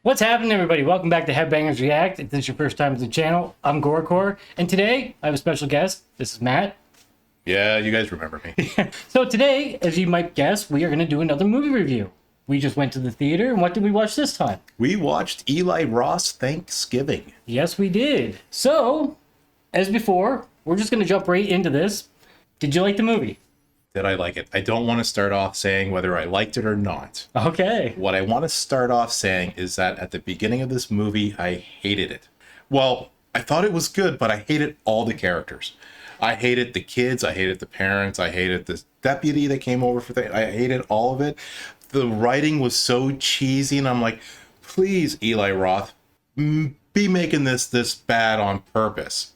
What's happening, everybody? Welcome back to Headbangers React. If this is your first time to the channel, I'm GoreCore, and today I have a special guest. This is Matt. Yeah, you guys remember me. So today, as you might guess, we are going to do another movie review. We just went to the theater, and what did we watch this time? We watched Eli Roth's Thanksgiving. Yes, we did. So, as before, we're just going to jump right into this. Did you like the movie? Did I like it? I don't want to start off saying whether I liked it or not. Okay. What I want to start off saying is that at the beginning of this movie, I hated it. Well, I thought it was good, but I hated all the characters. I hated the kids. I hated the parents. I hated the deputy that came over for things. I hated all of it. The writing was so cheesy, and I'm like, please, Eli Roth, be making this bad on purpose.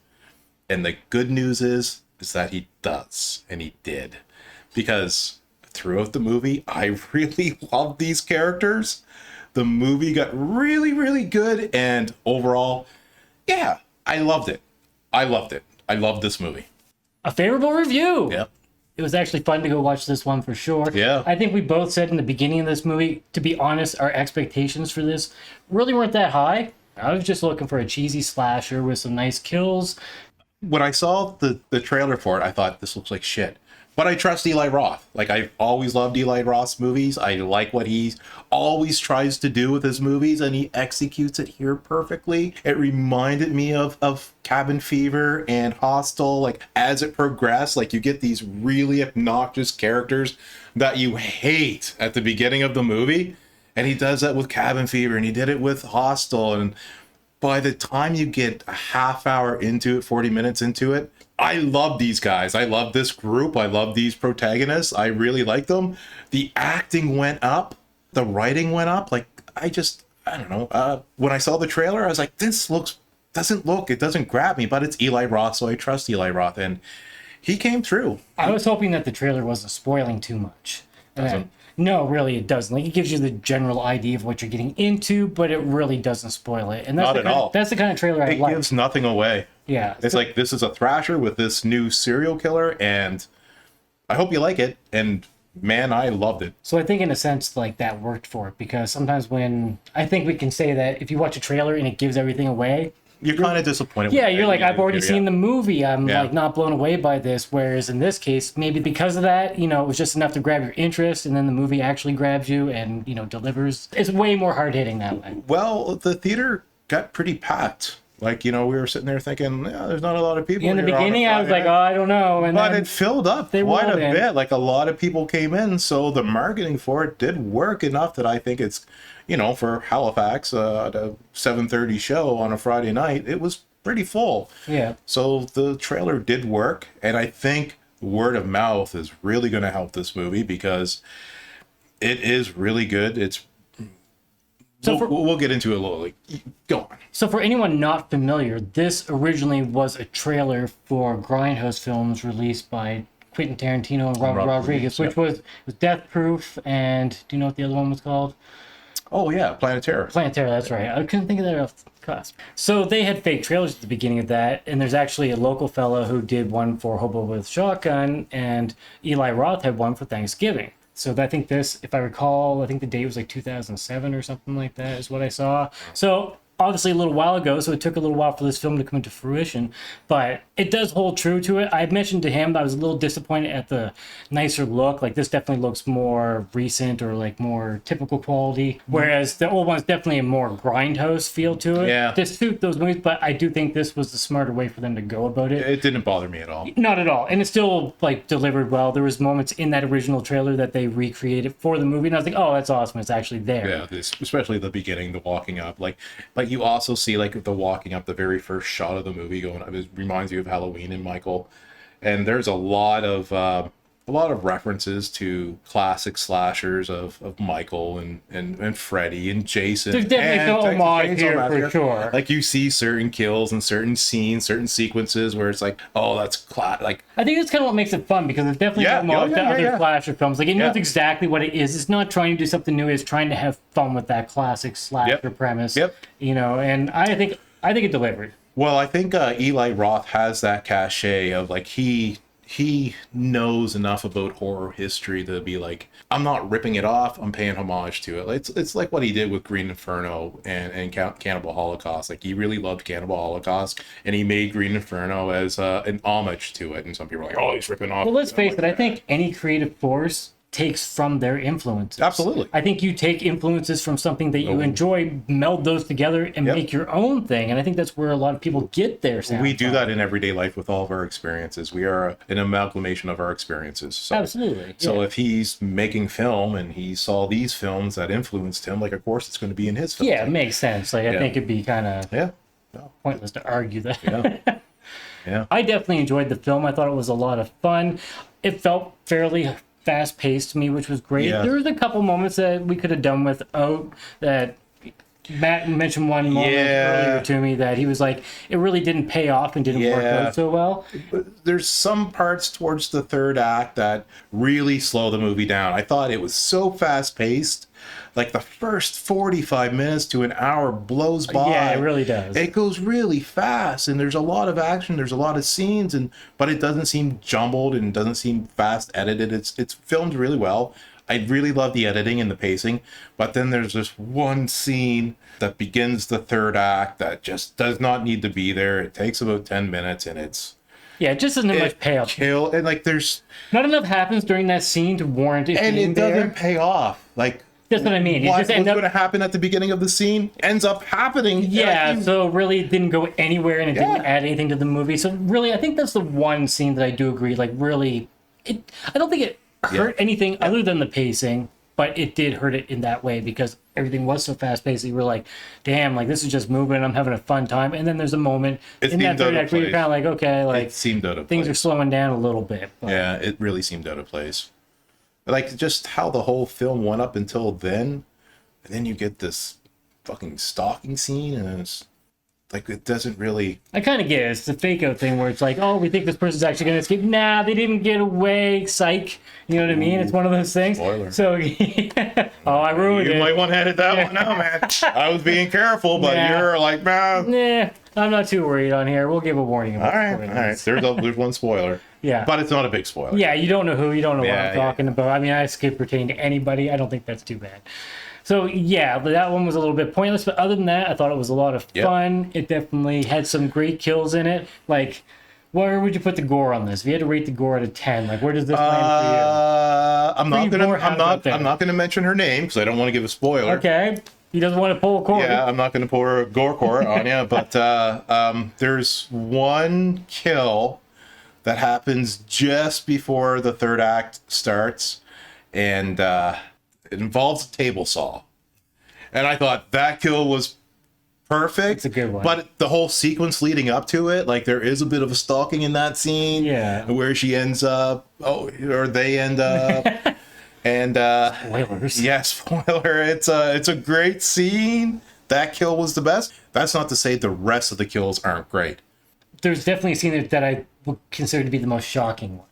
And the good news is that he does, and he did. Because throughout the movie, I really loved these characters. The movie got really, really good. And overall, yeah, I loved it. I loved it. I loved this movie. A favorable review. Yep. It was actually fun to go watch this one for sure. Yeah. I think we both said in the beginning of this movie, to be honest, our expectations for this really weren't that high. I was just looking for a cheesy slasher with some nice kills. When I saw the trailer for it, I thought, this looks like shit. But I trust Eli Roth. Like, I've always loved Eli Roth's movies. I like what he always tries to do with his movies, and he executes it here perfectly. It reminded me of Cabin Fever and Hostel. Like, as it progressed, like, you get these really obnoxious characters that you hate at the beginning of the movie. And he does that with Cabin Fever, and he did it with Hostel. And by the time you get a half hour into it, 40 minutes into it, I love these guys. I love this group. I love these protagonists. I really like them. The acting went up. The writing went up. Like, I don't know. When I saw the trailer, I was like, this it doesn't grab me, but it's Eli Roth, so I trust Eli Roth. And he came through. I was hoping that the trailer wasn't spoiling too much. No, really, it doesn't. Like, it gives you the general idea of what you're getting into, but it really doesn't spoil it. And that's Not at all. That's the kind of trailer I like. It gives nothing away. Yeah. It's like, this is a thrasher with this new serial killer, and I hope you like it. And man, I loved it. So I think in a sense, like, that worked for it, because sometimes when I think we can say that if you watch a trailer and it gives everything away, You're kind of disappointed. yeah, you're like, I've already seen the movie. I'm Yeah. like not blown away by this. Whereas in this case, maybe because of that, it was just enough to grab your interest, and then the movie actually grabs you and, delivers. It's way more hard hitting that way. Well, the theater got pretty packed. Like, we were sitting there thinking, yeah, there's not a lot of people In the here on a beginning, I was like, Friday oh, night. I don't know. And But then it filled up they quite a rolled in. bit. Like, a lot of people came in, so the marketing for it did work enough that I think it's, for Halifax, at a 7:30 show on a Friday night, it was pretty full. Yeah. So the trailer did work, and I think word of mouth is really going to help this movie because it is really good. It's we'll get into it a little. Go on. So for anyone not familiar, this originally was a trailer for Grindhouse films released by Quentin Tarantino and Robert Rodriguez, which was Death Proof, and do you know what the other one was called? Oh yeah, Planet Terror. Planet Terror, that's right. I couldn't think of that off the cusp. So they had fake trailers at the beginning of that, and there's actually a local fella who did one for Hobo with Shotgun, and Eli Roth had one for Thanksgiving. So I think this, if I recall, I think the date was like 2007 or something like that is what I saw. So obviously a little while ago, so it took a little while for this film to come into fruition, but it does hold true to it. I mentioned to him that I was a little disappointed at the nicer look. Like, this definitely looks more recent or like more typical quality, whereas the old one's definitely a more grindhouse feel to it. Yeah. To suit those movies, but I do think this was the smarter way for them to go about it. It didn't bother me at all. Not at all. And it still, like, delivered well. There was moments in that original trailer that they recreated for the movie, and I was like, oh, that's awesome. It's actually there. Yeah, especially the beginning, the walking up. Like you also see, like, the walking up, the very first shot of the movie going up. It reminds you of Halloween and Michael. And there's a lot of references to classic slashers of Michael and Freddy and Jason. There's definitely no homage here for sure. Like, you see certain kills and certain scenes, certain sequences where it's like, oh, that's like. I think that's kind of what makes it fun, because it's definitely Yeah, no homage to other slasher films. Like, it knows Yeah. exactly what it is. It's not trying to do something new. It's trying to have fun with that classic slasher premise. Yep. And I think it delivered. Well, I think Eli Roth has that cachet of, like, he he knows enough about horror history to be like, I'm not ripping it off, I'm paying homage to it. It's like what he did with Green Inferno and Cannibal Holocaust. Like, he really loved Cannibal Holocaust, and he made Green Inferno as an homage to it. And some people are like, oh, he's ripping off. Well, let's face it, I think any creative force takes from their influences. Absolutely. I think you take influences from something that you enjoy, meld those together, and make your own thing. And I think that's where a lot of people get their sound We do from. that in everyday life with all of our experiences. We are an amalgamation of our experiences. So, Absolutely. So yeah. if he's making film and he saw these films that influenced him, like, of course it's going to be in his film. Yeah, it makes sense. Like, I think it'd be kind of Yeah. pointless to argue that. Yeah. Yeah. I definitely enjoyed the film. I thought it was a lot of fun. It felt fairly fast paced to me, which was great. Yeah. There was a couple moments that we could have done without that. Matt mentioned one moment earlier to me that he was like, it really didn't pay off and didn't work out so well. There's some parts towards the third act that really slow the movie down. I thought it was so fast paced. Like, the first 45 minutes to an hour blows by. Yeah, it really does. It goes really fast, and there's a lot of action, there's a lot of scenes, but it doesn't seem jumbled and doesn't seem fast edited. It's filmed really well. I really love the editing and the pacing, but then there's this one scene that begins the third act that just does not need to be there. It takes about 10 minutes, and it's Yeah, it just doesn't have much payoff. and like, there's Not enough happens during that scene to warrant it and being it doesn't there. pay off. Like, That's what I mean. It what just was ended going to up, happen at the beginning of the scene ends up happening. yeah, Like, so really it didn't go anywhere and it didn't Yeah. add anything to the movie. So really, I think that's the one scene that I do agree, like, really, I don't think it hurt anything other than the pacing, but it did hurt it in that way because everything was so fast paced. You were like, damn, like, this is just moving. I'm having a fun time. And then there's a moment It in that seemed third out of act where you're place. kind of like, okay, like, it seemed out of things are place. slowing down a little bit. But Yeah, it really seemed out of place. Like, just how the whole film went up until then, and then you get this fucking stalking scene, and it's like, it doesn't really. I kind of get it. It's the fake out thing where it's like, oh, we think this person's actually going to escape. Nah, they didn't get away. Psych. You know what I mean? It's one of those things. Spoiler. So, oh, I ruined You it. might want to edit that one out, man. I was being careful, but Nah. you're like, man. Nah, I'm not too worried on here. We'll give a warning about All right, spoilers. There's one spoiler. Yeah. But it's not a big spoiler. Yeah, you don't know who, you don't know what Yeah, I'm talking about. I mean, this could pertain to anybody. I don't think that's too bad. So, yeah, but that one was a little bit pointless. But other than that, I thought it was a lot of fun. It definitely had some great kills in it. Like, where would you put the gore on this? If you had to rate the gore out of 10, like, where does this land for you? I'm not Pretty gonna. more I'm hands not. up there. I'm not gonna mention her name because I don't want to give a spoiler. Okay. He doesn't want to pull a cord. Yeah, I'm not gonna pour GoreCore on you, but there's one kill that happens just before the third act starts, and it involves a table saw. And I thought that kill was perfect. It's a good one. But the whole sequence leading up to it, like, there is a bit of a stalking in that scene. Yeah. Where she ends up, or they end up. And Spoilers. yeah, spoiler. It's a great scene. That kill was the best. That's not to say the rest of the kills aren't great. There's definitely a scene that I would consider to be the most shocking one.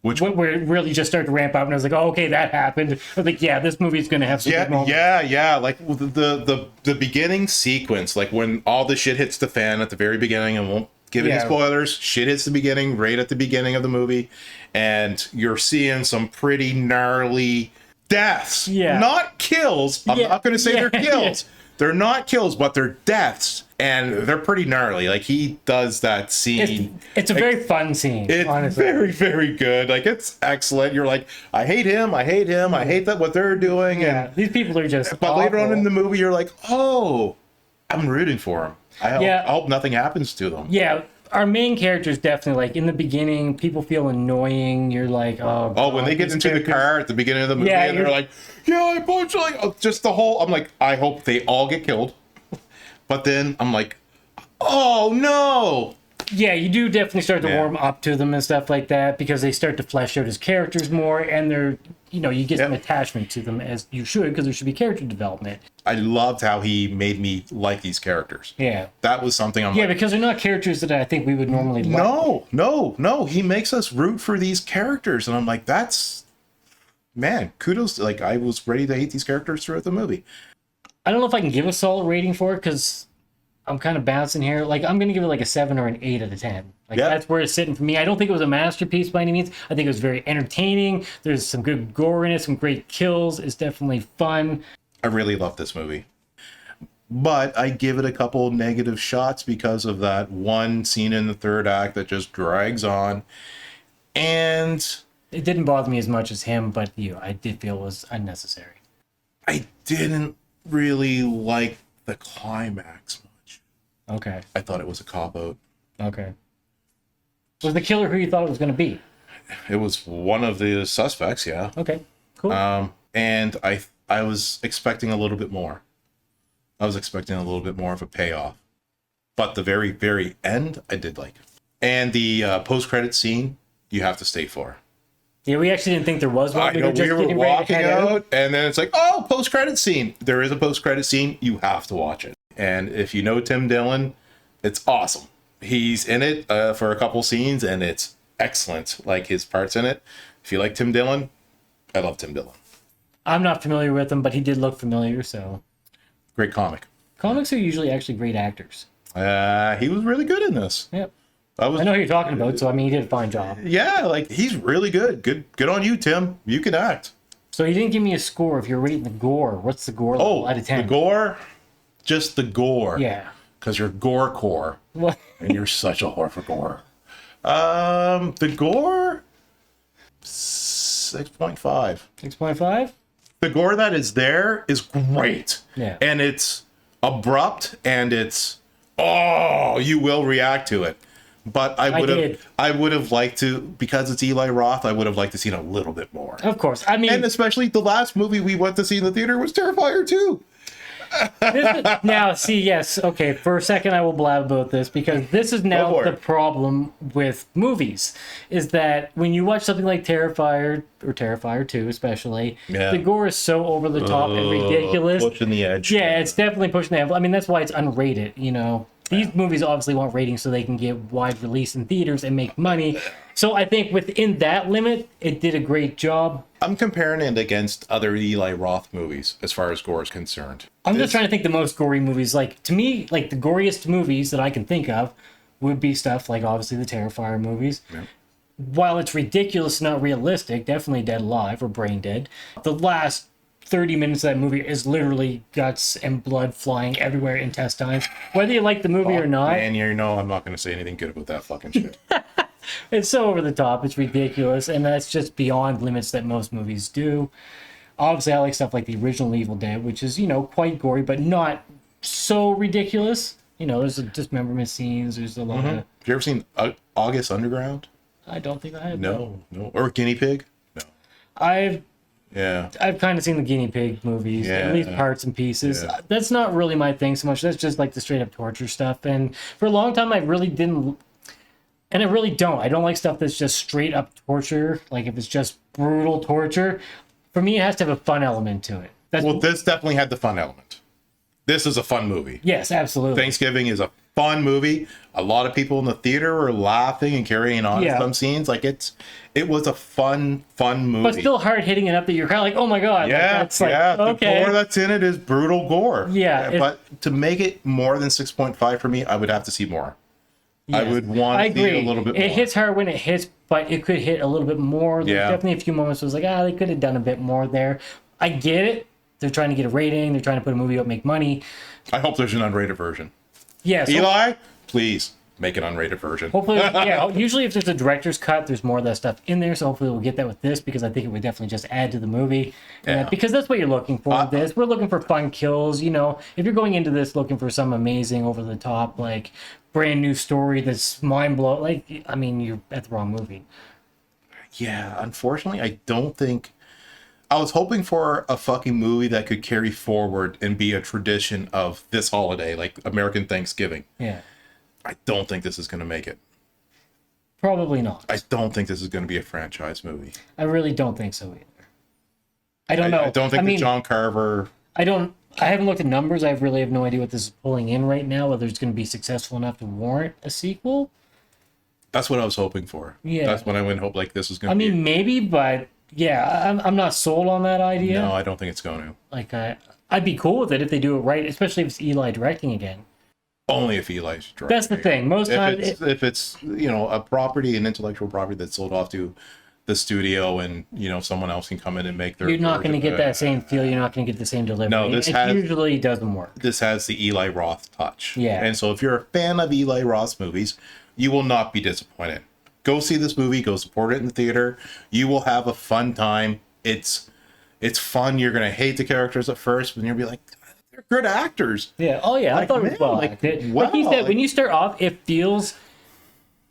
Which Where it really just started to ramp up, and I was like, oh, okay, that happened. I was like, yeah, this movie's going to have some good moments. yeah. Like, the beginning sequence, like when all the shit hits the fan at the very beginning, and won't give any Yeah. spoilers. Shit hits the beginning, right at the beginning of the movie, and you're seeing some pretty gnarly deaths. Yeah. Not kills. I'm Yeah. not going to say Yeah. they're kills. They're not kills, but they're deaths, and they're pretty gnarly. Like, he does that scene. It's a very fun scene, It's honestly. very, very good. Like, it's excellent. You're like, I hate him. I hate him. I hate that what they're doing. Yeah, these people are just But later on awful. in the movie, you're like, oh, I'm rooting for him. I hope nothing happens to them. Yeah, our main characters definitely, like, in the beginning, people feel annoying. You're like, oh, Oh, when God, they get these into the characters- car at the beginning of the movie, Yeah, and they're you're- like, yeah, I punch, like, just the whole, I'm like, I hope they all get killed. But then I'm like, oh, no. Yeah, you do definitely start to Yeah. warm up to them and stuff like that because they start to flesh out as characters more, and they're, you get some attachment to them, as you should, because there should be character development. I loved how he made me like these characters. Yeah. That was something I'm Yeah, like, because they're not characters that I think we would normally like. no. He makes us root for these characters. And I'm like, man, kudos. Like, I was ready to hate these characters throughout the movie. I don't know if I can give a solid rating for it because I'm kind of bouncing here. Like, I'm going to give it like a 7 or an 8 out of 10. Like, Yeah. that's where it's sitting for me. I don't think it was a masterpiece by any means. I think it was very entertaining. There's some good gore in it, some great kills. It's definitely fun. I really love this movie. But I give it a couple negative shots because of that one scene in the third act that just drags on. And It didn't bother me as much as him, but I did feel it was unnecessary. I didn't really like the climax much. Okay. I thought it was a cop-out. Okay. Was the killer who you thought it was going to be? It was one of the suspects, yeah. Okay. Cool. And I was expecting a little bit more. I was expecting a little bit more of a payoff. But the very, very end, I did like. And the post-credit scene, you have to stay for. Yeah, we actually didn't think there was one. I know, we were getting ready to walking head out, and then it's like, oh, post-credit scene. There is a post-credit scene. You have to watch it. And if you know Tim Dillon, it's awesome. He's in it for a couple scenes, and it's excellent. Like, his parts in it. If you like Tim Dillon, I love Tim Dillon. I'm not familiar with him, but he did look familiar, so. Great comic. Comics are usually actually great actors. He was really good in this. Yep. I know who you're talking about, so I mean, he did a fine job. Yeah, like, he's really good. Good on you, Tim. You can act. So you didn't give me a score if you're rating the gore. What's the gore level out of 10? The gore? Just the gore. Yeah. Because you're GoreCore. What? And you're such a whore for gore. The gore? 6.5. 6.5? The gore that is there is great. Yeah. And it's abrupt, and it's, you will react to it. But I would have liked to, because it's Eli Roth, I would have liked to see a little bit more. Of course. I mean, And especially the last movie we went to see in the theater was Terrifier 2. now, see, yes, okay, for a second I will blab about this, because this is now the problem with movies, is that when you watch something like Terrifier, or Terrifier 2 especially, the gore is so over the top and ridiculous. Pushing the edge. Yeah, it's definitely pushing the envelope. I mean, that's why it's unrated, you know. These movies obviously want ratings so they can get wide release in theaters and make money. So I think within that limit, it did a great job. I'm comparing it against other Eli Roth movies as far as gore is concerned. I'm just trying to think the most gory movies. Like, to me, like the goriest movies that I can think of would be stuff like obviously the Terrifier movies. Yeah. While it's ridiculous, not realistic, definitely Dead Alive or Brain Dead. The last 30 minutes of that movie is literally guts and blood flying everywhere, intestines. Whether you like the movie or not. Man, you know I'm not going to say anything good about that fucking shit. It's so over the top. It's ridiculous. And that's just beyond limits that most movies do. Obviously, I like stuff like the original Evil Dead, which is, you know, quite gory, but not so ridiculous. You know, there's dismemberment scenes. There's a lot of... Have you ever seen August Underground? I don't think I have. No. Or Guinea Pig? No. I've Yeah. kind of seen the Guinea Pig movies, at least parts and pieces. Yeah. That's not really my thing so much. That's just like the straight up torture stuff. And for a long time, I really didn't, and I really don't. I don't like stuff that's just straight up torture. Like if it's just brutal torture, for me, it has to have a fun element to it. Well, this definitely had the fun element. This is a fun movie. Yes, absolutely. Thanksgiving is a fun movie. A lot of people in the theater were laughing and carrying on some scenes. Like it was a fun movie. But still hard hitting enough that you're kind of like, oh my god. Yeah, like, that's like, okay. The gore that's in it is brutal gore. Yeah, but to make it more than 6.5 for me, I would have to see more. Yes. I would want to see a little bit more. It hits hard when it hits, but it could hit a little bit more. There's definitely a few moments where I was like, they could have done a bit more there. I get it. They're trying to get a rating. They're trying to put a movie out, make money. I hope there's an unrated version. Yes. Eli, please make an unrated version. Hopefully, usually if there's a director's cut, there's more of that stuff in there. So hopefully we'll get that with this, because I think it would definitely just add to the movie. Because that's what you're looking for with this. We're looking for fun kills. You know, if you're going into this looking for some amazing, over the top, like brand new story that's mind blowing, like, I mean, you're at the wrong movie. Yeah, unfortunately, I don't think. I was hoping for a fucking movie that could carry forward and be a tradition of this holiday, like American Thanksgiving. Yeah. I don't think this is going to make it. Probably not. I don't think this is going to be a franchise movie. I really don't think so either. I don't know. I don't think the John Carver... I haven't looked at numbers. I really have no idea what this is pulling in right now, whether it's going to be successful enough to warrant a sequel. That's what I was hoping for. Yeah. That's when I went hope like this is going to be... I mean, maybe, but yeah, I'm not sold on that idea. No, I don't think it's going to. Like, I'd be cool with it if they do it right, especially if it's Eli directing again. Only if Eli's directing. That's the thing. Most times, If it's a property, an intellectual property that's sold off to the studio, and someone else can come in and make their. you're not going to get that same feel. You're not going to get the same delivery. No, it usually doesn't work. This has the Eli Roth touch. Yeah. And so if you're a fan of Eli Roth's movies, you will not be disappointed. Go see this movie. Go support it in the theater. You will have a fun time. It's fun. You're going to hate the characters at first, but you'll be like, they're good actors. Yeah. Oh, yeah. I thought it was well acted. Like you said, when you start off, it feels...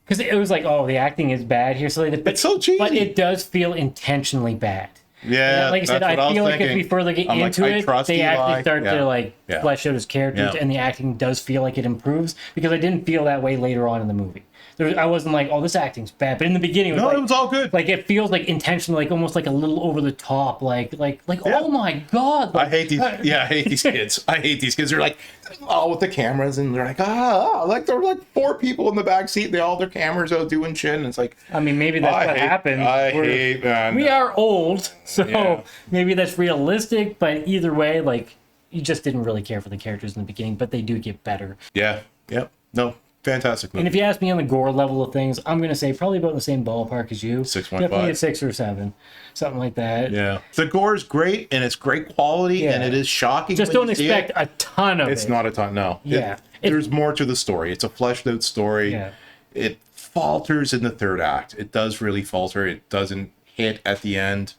Because it was like, oh, the acting is bad here. So it's so cheesy. But it does feel intentionally bad. Yeah, like I said, I feel like as we further get into it, they actually start to flesh out his characters, and the acting does feel like it improves. Because I didn't feel that way later on in the movie. I wasn't like, oh, this acting's bad. But in the beginning, it was all good. Like it feels like intentionally, like almost like a little over the top, oh my god! I hate these. I hate these kids. I hate these kids. They're like, with the cameras, and they're like, like they're like 4 people in the back seat. They all their cameras out doing shit, and it's like, I mean, maybe that's what happens. We are old, so maybe that's realistic. But either way, like you just didn't really care for the characters in the beginning, but they do get better. Yeah. Yep. No. Fantastic movie. And if you ask me on the gore level of things, I'm going to say probably about the same ballpark as you. 6.5. Definitely a 6 or 7. Something like that. Yeah. The gore is great, and it's great quality, and it is shocking. Just don't expect a ton of it. It's not a ton, no. Yeah. There's more to the story. It's a fleshed out story. Yeah. It falters in the third act. It does really falter. It doesn't hit at the end.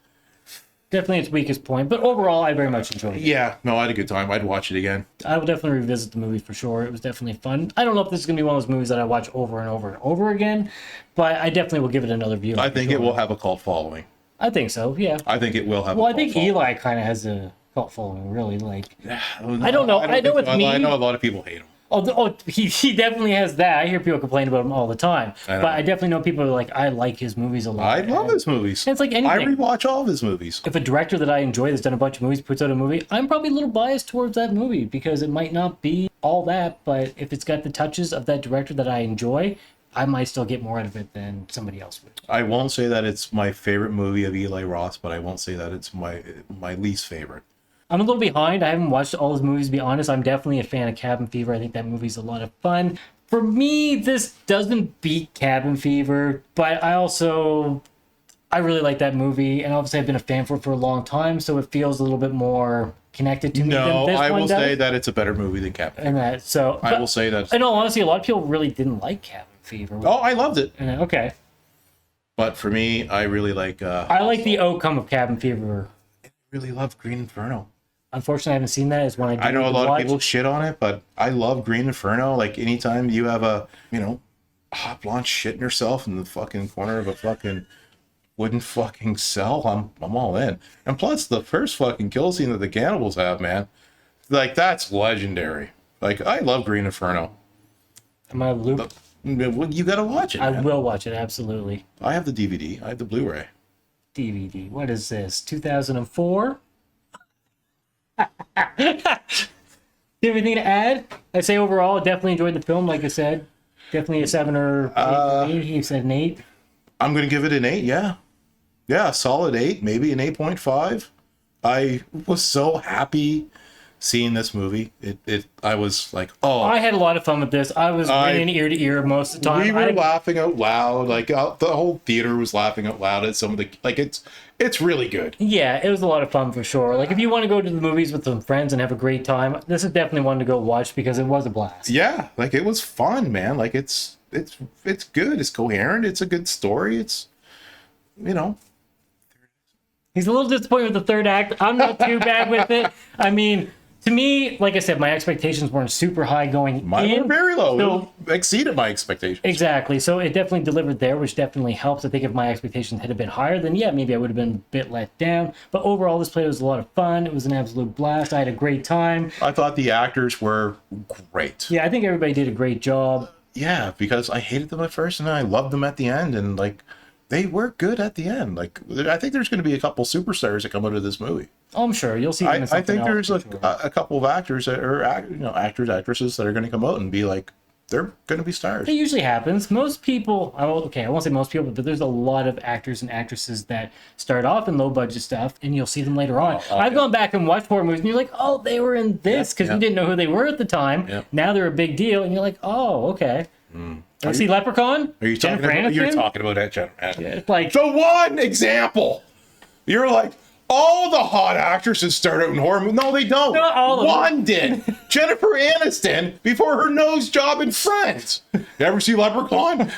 Definitely its weakest point, but overall, I very much enjoyed it. Yeah, no, I had a good time. I'd watch it again. I will definitely revisit the movie for sure. It was definitely fun. I don't know if this is going to be one of those movies that I watch over and over and over again, but I definitely will give it another view. I think it will have a cult following. I think so, yeah. I think it will have I think Eli kind of has a cult following, really. I don't know. I know a lot of people hate him. He definitely has that. I hear people complain about him all the time. But I definitely know people are like, I like his movies a lot. I love his movies. It's like anything. I rewatch all of his movies. If a director that I enjoy that's done a bunch of movies puts out a movie, I'm probably a little biased towards that movie because it might not be all that, but if it's got the touches of that director that I enjoy, I might still get more out of it than somebody else would. I won't say that it's my favorite movie of Eli Roth, but I won't say that it's my least favorite. I'm a little behind. I haven't watched all his movies, to be honest. I'm definitely a fan of Cabin Fever. I think that movie's a lot of fun. For me, this doesn't beat Cabin Fever, but I really like that movie, and obviously I've been a fan for it for a long time, so it feels a little bit more connected to me than this one I will does. say that it's a better movie than Cabin Fever. And that, so I will say that. In all honesty, a lot of people really didn't like Cabin Fever. Oh, I loved it. Okay. But for me, I really like... I like the outcome of Cabin Fever. I really love Green Inferno. Unfortunately, I haven't seen that. It's one I know a lot of people shit on it, but I love Green Inferno. Like, anytime you have a, hot blonde shitting herself in the fucking corner of a fucking wooden fucking cell, I'm all in. And plus, the first fucking kill scene that the cannibals have, man, like, that's legendary. Like, I love Green Inferno. Am I loop? You gotta watch it, man. I will watch it, absolutely. I have the DVD. I have the Blu-ray. DVD. What is this? 2004? Do you have anything to add? I say overall, definitely enjoyed the film. Like I said, definitely a 7 or 8 for me. He said an 8. I'm gonna give it an 8. Yeah, solid 8, maybe an 8.5. I was so happy seeing this movie. I was like, oh. I had a lot of fun with this. I was grinning ear to ear most of the time. We were laughing out loud. Like, the whole theater was laughing out loud at some of the, like, it's really good. Yeah, it was a lot of fun for sure. Like, if you want to go to the movies with some friends and have a great time, this is definitely one to go watch because it was a blast. Yeah, like, it was fun, man. Like, it's good. It's coherent. It's a good story. It's, He's a little disappointed with the third act. I'm not too bad with it. I mean, to me, like I said, my expectations weren't super high going in. Mine were very low. So, it exceeded my expectations. Exactly. So it definitely delivered there, which definitely helps. I think if my expectations had been higher, then yeah, maybe I would have been a bit let down. But overall, this play was a lot of fun. It was an absolute blast. I had a great time. I thought the actors were great. Yeah, I think everybody did a great job. Yeah, because I hated them at first and I loved them at the end, and like, they were good at the end. Like, I think there's going to be a couple superstars that come out of this movie. Oh, I'm sure you'll see them in I think there's else, a couple of actors that are actors, actresses that are going to come out and be like they're going to be stars. It usually happens. Most people, okay, I won't say most people, but there's a lot of actors and actresses that start off in low budget stuff, and you'll see them later on. I've gone back and watched horror movies, and you're like, oh, they were in this, because you didn't know who they were at the time. Yep. Now they're a big deal, and you're like, oh, okay. See Leprechaun? Are you talking Jennifer about? You're Aniston? talking about that, Jennifer. Yeah, it's like, The one example. You're like, all the hot actresses start out in horror movies. No, they don't. Not all of them. One did. Jennifer Aniston before her nose job in Friends. You ever see Leprechaun?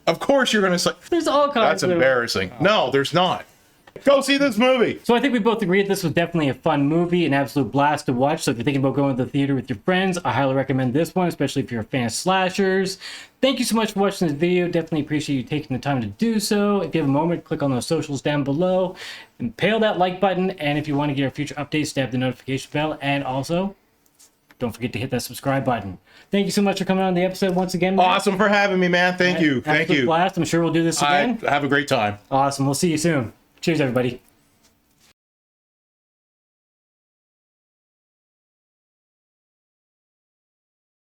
Of course you're going to say, there's all kinds that's embarrassing. No, there's not. Go see this movie. So I think we both agree this was definitely a fun movie, an absolute blast to watch. So if you're thinking about going to the theater with your friends, I highly recommend this one, especially if you're a fan of slashers. Thank you so much for watching this video. Definitely appreciate you taking the time to do so. If you have a moment, click on those socials down below. Impale that like button. And if you want to get our future updates, stab the notification bell. And also, don't forget to hit that subscribe button. Thank you so much for coming on the episode once again, man. Awesome for having me, man. Thank you. Thank Absolute you. blast. I'm sure we'll do this again. Have a great time. Awesome. We'll see you soon. Cheers, everybody.